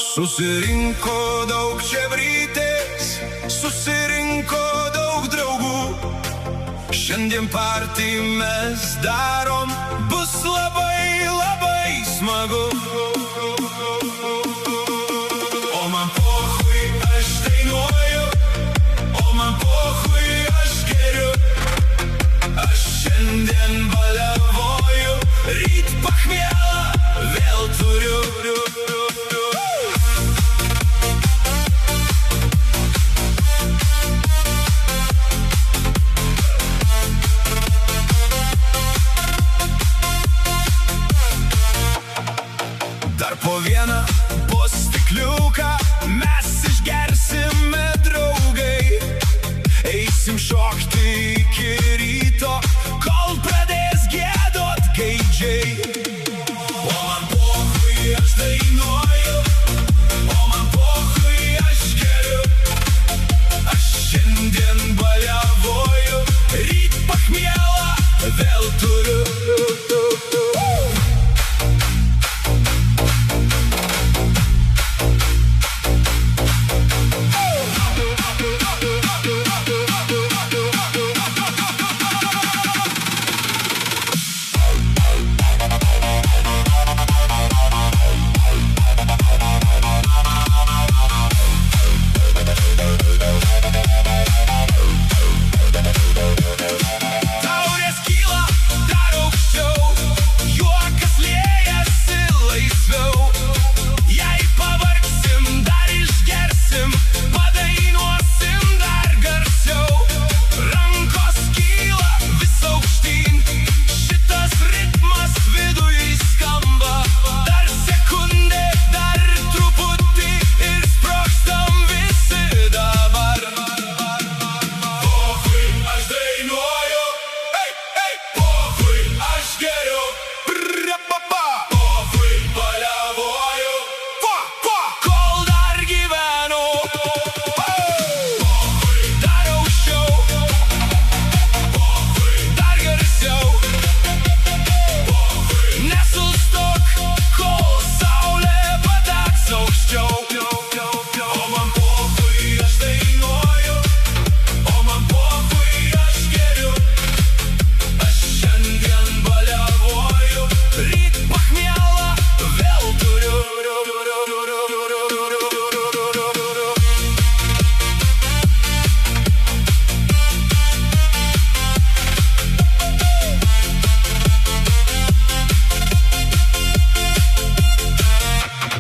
Susirinko daug čebrytės, susirinko daug draugų. Šiandien partį mes darom, bus labai, labai smagu. O man pochui, aš dainuoju, o man pochui, aš geriu. Aš šiandien baliavoju, ryt pachmielą vėl turiu. Dar po vieną